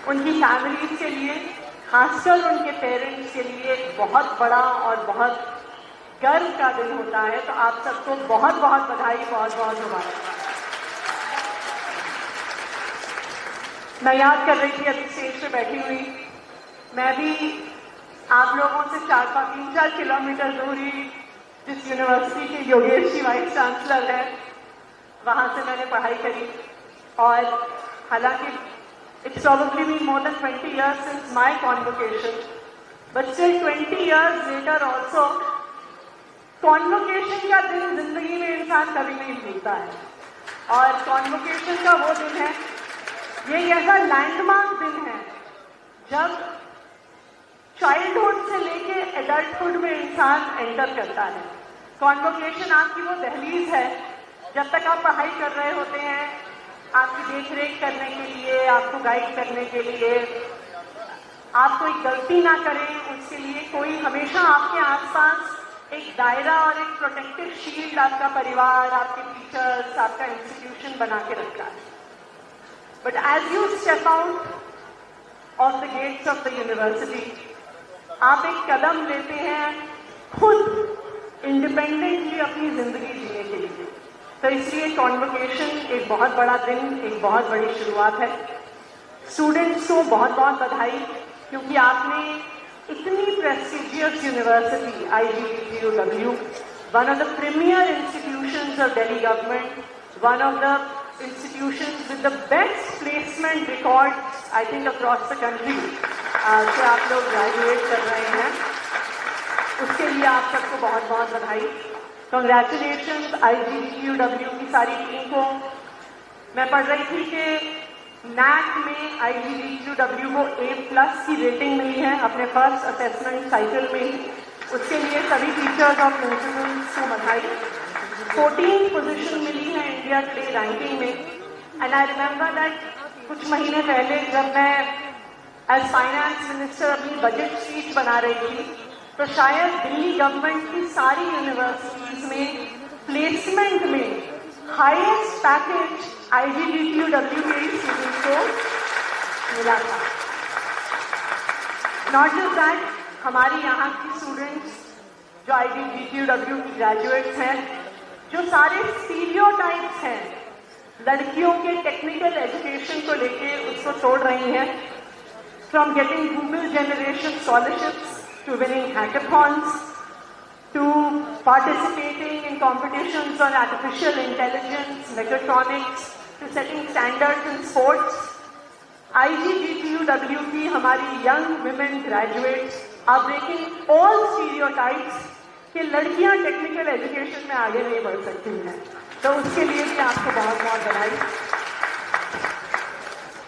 उनकी फैमिलीज के लिए, खासकर उनके पेरेंट्स के लिए एक बहुत बड़ा और बहुत गर्व का दिन होता है। तो आप सबको बहुत बहुत बधाई, बहुत बहुत मुबारकबाद। मैं याद कर रही थी अभी स्टेज पे बैठी हुई, मैं भी आप लोगों से 3-4 किलोमीटर दूरी जिस यूनिवर्सिटी के योगेश जी वाइस चांसलर है, वहां से मैंने पढ़ाई करी। और हालांकि it's probably been more than 20 years since my convocation, but still 20 years later also convocation का दिन जिंदगी में इंसान कभी नहीं भूलता है। और कॉन्वोकेशन का वो दिन है, ये ऐसा लैंडमार्क दिन है जब चाइल्डहुड से लेके एडल्टहुड में इंसान एंटर करता है। कॉन्वोकेशन आपकी वो दहलीज है, जब तक आप पढ़ाई कर रहे होते हैं, आपकी देखरेख करने के लिए, आपको गाइड करने के लिए, आप कोई गलती ना करें उसके लिए कोई हमेशा आपके आसपास एक दायरा और एक प्रोटेक्टिव शील्ड आपका परिवार, आपके टीचर्स, आपका इंस्टीट्यूशन बना के रखता है। But as you step out of the gates of the university, आप एक कदम लेते हैं खुद इंडिपेंडेंटली अपनी जिंदगी जीने के लिए। तो इसलिए कॉन्वोकेशन एक बहुत बड़ा दिन, एक बहुत बड़ी शुरुआत है। स्टूडेंट्स को बहुत बहुत बधाई, क्योंकि आपने इतनी prestigious university IGBTUW, one of the premier institutions of Delhi government, one of the institutions with the best placement record I think across the country से आप लोग ग्रेजुएट कर रहे हैं, उसके लिए आप सबको बहुत बहुत बधाई। कंग्रेचुलेशंस IGBTUW की सारी टीम को। मैं पढ़ रही थी कि NAC में IGBTUW को A+ की रेटिंग मिली है अपने फर्स्ट असेसमेंट साइकिल में ही। उसके लिए सभी टीचर्स और प्रिंसिपल्स को बधाई। 14 पोजीशन मिली है इंडिया टुडे रैंकिंग में। एंड आई रिमेंबर दैट कुछ महीने पहले जब मैं एज फाइनेंस मिनिस्टर अपनी बजट स्पीच बना रही थी, तो शायद दिल्ली गवर्नमेंट की सारी यूनिवर्सिटीज में प्लेसमेंट में हाईएस्ट पैकेज IGBTUW के स्टूडेंट्स को मिला था। नॉट जस्ट दैट, हमारी यहाँ की स्टूडेंट्स जो IGBTUW की ग्रेजुएट्स हैं, जो सारे स्टीरियोटाइप्स हैं लड़कियों के टेक्निकल एजुकेशन को लेके उसको तोड़ रही हैं, from getting Google generation scholarships to winning hackathons, to participating in competitions on artificial intelligence, mechatronics, to setting standards in sports. IGBTUW की हमारी young women graduates are breaking all stereotypes कि लड़कियां टेक्निकल एजुकेशन में आगे नहीं बढ़ सकती हैं। तो उसके लिए भी आपको बहुत बहुत बधाई।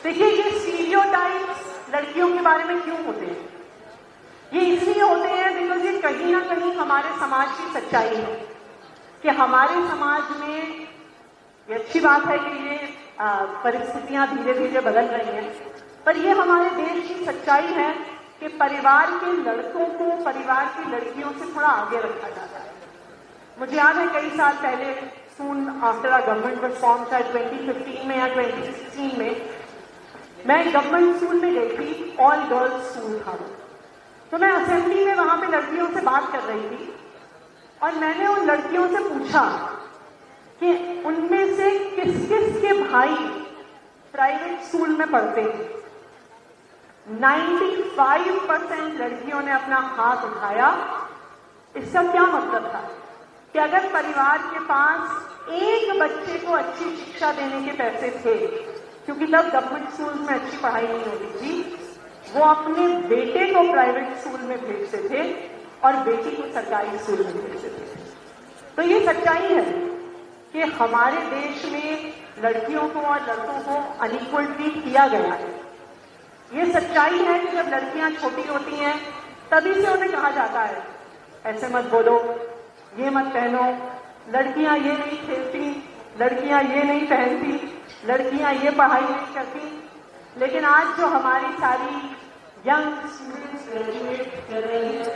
देखिए, ये स्टीरियोटाइप्स लड़कियों के बारे में क्यों होते हैं? ये इसलिए होते हैं बिकॉज ये कहीं ना कहीं हमारे समाज की सच्चाई है कि हमारे समाज में, ये अच्छी बात है कि ये परिस्थितियां धीरे धीरे बदल रही हैं, पर ये हमारे देश की सच्चाई है कि परिवार के लड़कों को परिवार की लड़कियों से थोड़ा आगे रखा जाता है। मुझे याद है कई साल पहले, soon after our government was form, शायद 2015 में या 2016 में, मैं गवर्नमेंट स्कूल में गई थी, ऑल गर्ल्स स्कूल था। तो मैं असेंबली में वहां पे लड़कियों से बात कर रही थी और मैंने उन लड़कियों से पूछा कि उनमें से किस किस के भाई प्राइवेट स्कूल में पढ़ते हैं। 95% लड़कियों ने अपना हाथ उठाया। इसका क्या मतलब था कि अगर परिवार के पास एक बच्चे को अच्छी शिक्षा देने के पैसे थे, क्योंकि तब गवर्नमेंट स्कूल में अच्छी पढ़ाई नहीं होती थी, वो अपने बेटे को प्राइवेट स्कूल में भेजते थे और बेटी को सरकारी स्कूल में भेजते थे। तो ये सच्चाई है कि हमारे देश में लड़कियों को और लड़कों को अनइक्वल ट्रीट किया गया है। ये सच्चाई है कि जब लड़कियां छोटी होती हैं तभी से उन्हें कहा जाता है ऐसे मत बोलो, ये मत पहनो, लड़कियां ये नहीं खेलती, लड़कियां ये नहीं पहनती, लड़कियां ये पढ़ाई नहीं करती। लेकिन आज जो हमारी सारी यंग स्टूडेंट्स ग्रेजुएट कर रहे हैं,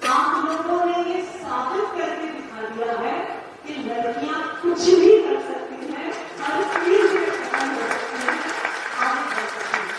आप लोगों ने ये साबित करके दिखा दिया है कि लड़कियां कुछ भी कर सकती हैं, हर चीज में सफल हो सकती हैं, आगे बढ़ सकती हैं।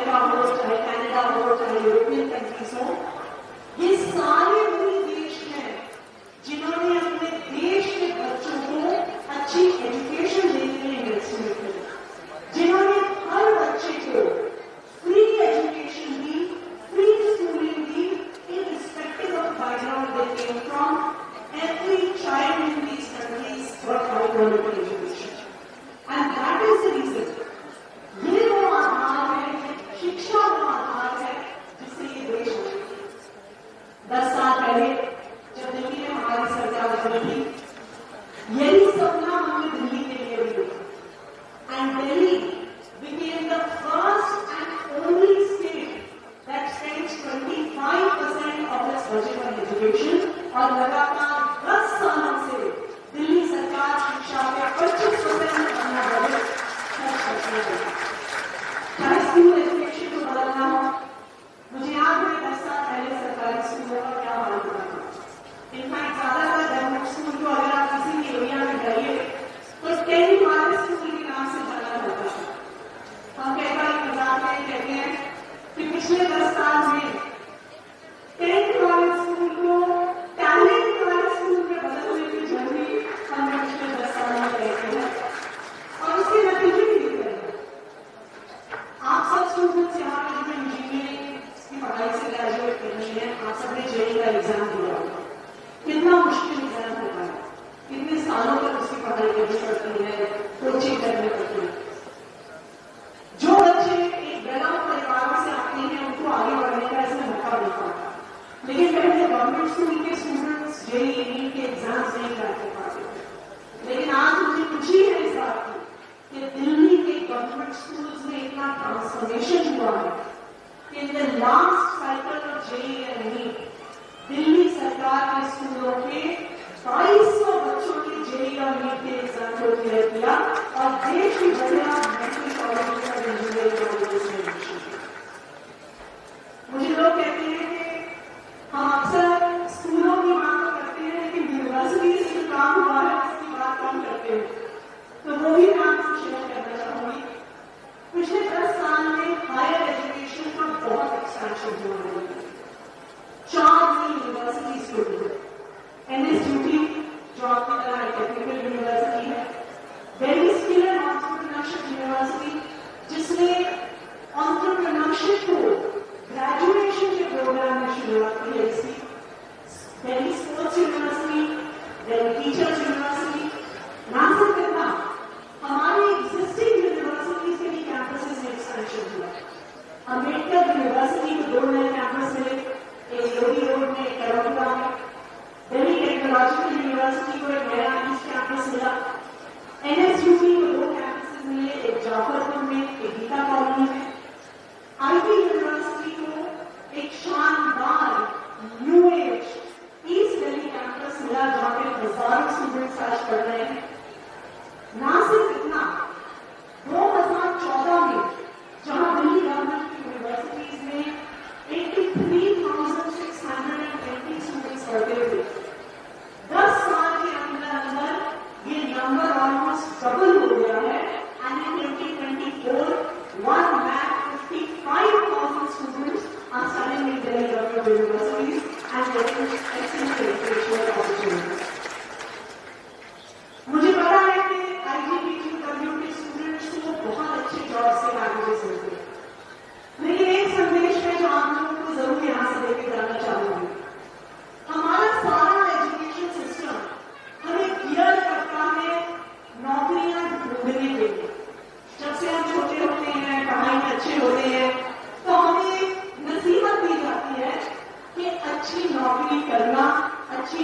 अमेरिका हो, चाहे कनाडा हो, चाहे यूरोपियन कंट्रीज हो, ये सारे वही देश हैं जिन्होंने अपने देश के बच्चों को अच्छी एजुकेशन देने के लिए इन्वेस्ट किया, जिन्होंने हर बच्चे को free education the, free schooling the, irrespective of background they came from. Every child in these countries got high quality education, and that is the reason. ये वो आधार है, शिक्षा वो आधार है जिससे ये देश बने। 10 साल पहले जब दिल्ली में हमारी सरकार बनी थी, यही सपना हमने दिल्ली के लिए भी देखा, and Delhi became the first and only state that spends 25% of its budget on education, और लगातार 10 सालों से दिल्ली सरकार शिक्षा पे 25% अपना बजट खर्च करती है। चाहे स्कूल एजुकेशन को बदलना हो, मुझे याद है 10 साल पहले सरकारी स्कूलों का क्या हाल होता था। इनफैक्ट ज्यादातर गवर्नमेंट स्कूल को अगर आप किसी भी एरिया में जाइए तो 10 वाले स्कूल के नाम से जाना जाता था। हम कई बार मजाक में कहते हैं कि पिछले 10 साल में 10 वाले स्कूल को टैलेंट वाले स्कूल में बदलने की जर्नी हमने पिछले 10 साल में देखी है, और उसके नतीजे भी दिख रहे हैं। आप सब स्टूडेंट्स यहाँ पे जो इंजीनियरिंग की पढ़ाई से ग्रेजुएट करनी है, आप सबने जेईई का एग्जाम दिया होगा। कितना मुश्किल एग्जाम होता है, कितने सालों तक उसकी पढ़ाई करनी पड़ती है, कोचिंग करनी पड़ती है। जो बच्चे एक बैकग्राउंड परिवार से आते हैं उनको आगे बढ़ने का इसमें मौका मिलता है, लेकिन पहले गवर्नमेंट स्कूल के स्टूडेंट्स जेईई नीट के एग्जाम्स नहीं करते पाते थे। लेकिन आज मुझे खुशी है इस बात की कि दिल्ली के गवर्नमेंट स्कूल्स में इतना ट्रांसफॉर्मेशन हुआ है कि in the last cycle of JEE and NEET Delhi सरकार के स्कूलों के 2200 बच्चों के जेईई और नीट के एग्जाम को क्लियर किया, और देश की बढ़िया मेडिकल कॉलेज और इंजीनियरिंग कॉलेज में एडमिशन किया। मुझे लोग कहते हैं कि हम अक्सर स्कूलों की बात तो करते हैं, लेकिन यूनिवर्सिटी से जो काम हुआ है उसकी बात कम करते हैं, तो वो भी मैं आपसे शेयर करना चाहूंगी। पिछले 10 साल में हायर एजुकेशन का बहुत एक्सपेंशन हुआ है। 4 नई यूनिवर्सिटीज खुली है। NSUT जो आपकी तरह टेक्निकल यूनिवर्सिटी है, Delhi skill and entrepreneurship university जिसने एंटरप्रेन्योरशिप को ग्रेजुएशन के प्रोग्राम में शुरुआत की है, इसकी Delhi sports university, Delhi teachers university, ना सिर्फ इतना हमारे एग्जिस्टिंग यूनिवर्सिटीज के भी कैंपसेस में एक्सपेंशन हुआ। अम्बेडकर यूनिवर्सिटी को 2 नए कैंपस मिले, एक लोधी रोड में, एक करोड़ा में। दिल्ली टेक्नोलॉजिकल यूनिवर्सिटी को एक नया ईस्ट कैंपस मिला। NSUT को 2 कैंपस मिले, एक जाफरपुर में, एक गीता कॉलोनी में। आईटी यूनिवर्सिटी को एक शानदार new age east Delhi campus मिला जहां पे हजारों स्टूडेंट्स आज पढ़ रहे हैं। ना सिर्फ इतना, 2014 में जहां दिल्ली गवर्नमेंट की यूनिवर्सिटीज में 83,620 स्टूडेंट्स पढ़ते थे, 10 साल के अंदर ये नंबर ऑलमोस्ट डबल हो गया है, and in 2024 1,55,000 students are studying in Delhi government universities and getting excellent educational opportunities. मुझे पता है कि IGBTQ के स्टूडेंट्स को बहुत अच्छे जॉब से पैकेजेस मिलते हैं, लेकिन एक संदेश है जो आप लोगों को जरूर यहाँ से लेके जाना चाहूंगी। हमारा सारा एजुकेशन सिस्टम हमें गियर करता है नौकरियां ढूंढने के लिए। जब से हम छोटे होते हैं, पढ़ाई में अच्छे होते हैं, तो हमें नसीहत दी जाती है कि अच्छी नौकरी करना, अच्छी